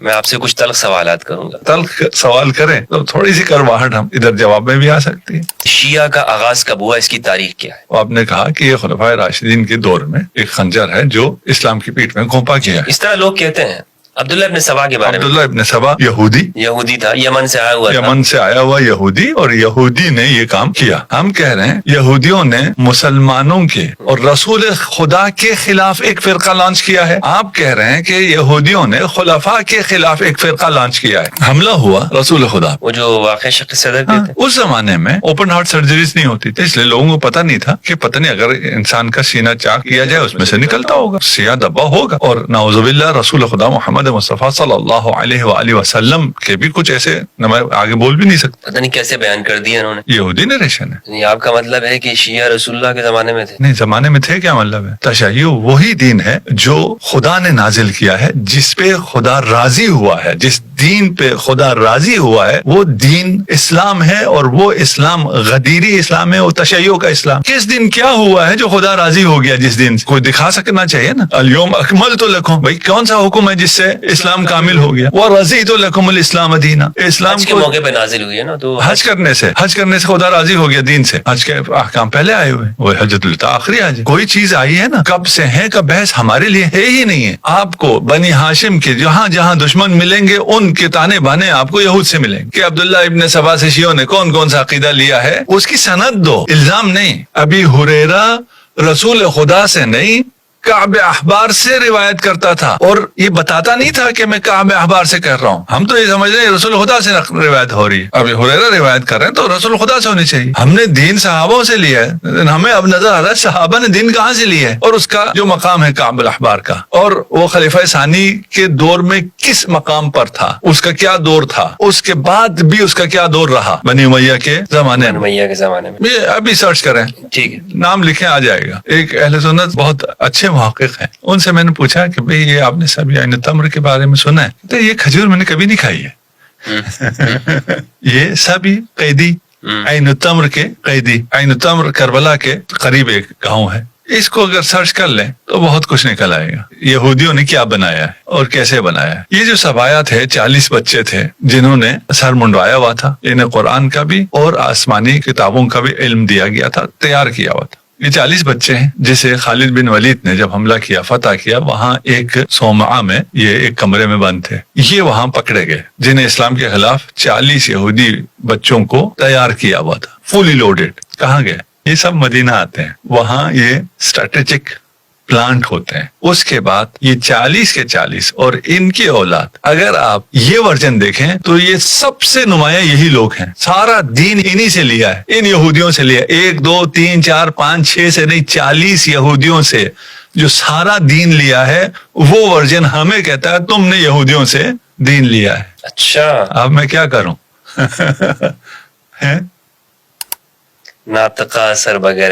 میں آپ سے کچھ تلخ سوالات کروں گا. تلخ سوال کریں تو تھوڑی سی کرواہٹ ہم ادھر جواب میں بھی آ سکتی ہے. شیعہ کا آغاز کب ہوا, اس کی تاریخ کیا ہے؟ آپ نے کہا کہ یہ خلفائے راشدین کے دور میں ایک خنجر ہے جو اسلام کی پیٹھ میں گھونپا گیا ہے. اس طرح لوگ کہتے ہیں. عبداللہ ابن سبا کے بارے میں. عبداللہ ابن سبا یہودی تھا, یمن سے آیا ہوا تھا. یمن سے آیا ہوا یہودی, اور یہودی نے یہ کام کیا. ہم کہہ رہے ہیں یہودیوں نے مسلمانوں کے اور رسول خدا کے خلاف ایک فرقہ لانچ کیا ہے. آپ کہہ رہے ہیں کہ یہودیوں نے خلفاء کے خلاف ایک فرقہ لانچ کیا ہے. حملہ ہوا رسول خدا, وہ جو واقع شق صدر کے تھے. اس زمانے میں اوپن ہارٹ سرجریز نہیں ہوتی تھی, اس لیے لوگوں کو پتہ نہیں تھا کہ پتہ نہیں اگر انسان کا سینہ چاک کیا جائے اس میں سے نکلتا ہوگا, سیاہ دبا ہوگا. اور نعوذ باللہ رسول خدا محمد مصطفیٰ صلی اللہ علیہ وآلہ وسلم کے بھی کچھ ایسے, میں آگے بول بھی نہیں سکتا, پتہ نہیں کیسے بیان کر دیا انہوں نے. یہودی نریشن ہے. یعنی آپ کا مطلب ہے کہ شیعہ رسول اللہ کے زمانے میں تھے؟ نہیں, زمانے میں تھے, کیا مطلب ہے؟ تشیع وہی دین ہے جو خدا نے نازل کیا ہے, جس پہ خدا راضی ہوا ہے. جس دین پہ خدا راضی ہوا ہے وہ دین اسلام ہے, اور وہ اسلام غدیری اسلام ہے, وہ تشیع کا اسلام. کس دن کیا ہوا ہے جو خدا راضی ہو گیا؟ جس دن کوئی دکھا سکنا چاہیے نا. الیوم اکملت لکم, بھائی کون سا حکم ہے جس سے اسلام کامل ہو گیا؟ ورضیت لکم الاسلام دینا. اسلام حج کے موقع پہ نازل ہوئی ہے نا, تو حج کرنے سے خدا راضی ہو گیا دین سے. حج کے احکام پہلے آئے ہوئے, وہ حجۃ الوداع آخری حج. کوئی چیز آئی ہے نا کب سے ہے کا بحث ہمارے لیے ہے ہی نہیں ہے. آپ کو بنی ہاشم کے جہاں جہاں دشمن ملیں گے ان کے تانے بانے آپ کو یہود سے ملیں گے کہ عبداللہ ابن سبا سے شیعوں نے کون کون سا عقیدہ لیا ہے, اس کی سند دو, الزام نہیں. ابی ہریرہ رسول خدا سے نہیں, کعب احبار سے روایت کرتا تھا, اور یہ بتاتا نہیں تھا کہ میں کعب احبار سے کر رہا ہوں. ہم تو یہ سمجھ رہے ہیں رسول خدا سے روایت ہو رہی ہے. ابھی ہریرہ روایت کر رہے ہیں تو رسول خدا سے ہونی چاہیے. ہم نے دین صحابوں سے لیا ہے, ہمیں اب نظر آ رہا ہے صحابہ نے دین کہاں سے لیا ہے, اور اس کا جو مقام ہے کعب الاحبار کا, اور وہ خلیفہ ثانی کے دور میں کس مقام پر تھا, اس کا کیا دور تھا, اس کے بعد بھی اس کا کیا دور رہا بنی امیہ کے زمانے میں. ابھی سرچ کریں, ٹھیک ہے, نام لکھیں آ جائے گا. ایک اہل سنت بہت اچھے محقق ہیں, ان سے میں نے پوچھا کہ بھئی یہ آپ نے سبی عین تمر کے بارے میں سنا ہے؟ تو یہ کھجور میں نے کبھی نہیں کھائی ہے. یہ سبی قیدی عین تمر کے قیدی, عین تمر کربلا کے قریب ایک گاؤں ہے. اس کو اگر سرچ کر لیں تو بہت کچھ نکل آئے گا, یہودیوں نے کیا بنایا ہے اور کیسے بنایا ہے. یہ جو سبایا تھے 40 بچے تھے جنہوں نے سر منڈوایا ہوا تھا, انہیں قرآن کا بھی اور آسمانی کتابوں کا بھی علم دیا گیا تھا, تیار کیا ہوا تھا. یہ 40 بچے ہیں جسے خالد بن ولید نے جب حملہ کیا, فتح کیا, وہاں ایک صومعہ میں یہ ایک کمرے میں بند تھے. یہ وہاں پکڑے گئے جنہیں اسلام کے خلاف 40 یہودی بچوں کو تیار کیا ہوا تھا, فلی لوڈڈ. کہاں گئے؟ یہ سب مدینہ آتے ہیں, وہاں یہ اسٹریٹجک پلانٹ ہوتے ہیں. اس کے بعد یہ 40 کے 40 اور ان کی اولاد, اگر آپ یہ ورژن دیکھیں تو یہ سب سے نمایاں یہی لوگ ہیں. سارا دین انہی سے لیا ہے, ان یہودیوں سے لیا. 1 2 3 4 5 6 سے نہیں, 40 یہودیوں سے جو سارا دین لیا ہے, وہ ورژن ہمیں کہتا ہے تم نے یہودیوں سے دین لیا ہے. اچھا, اب میں کیا کروں؟ ناطقہ اثر بغیر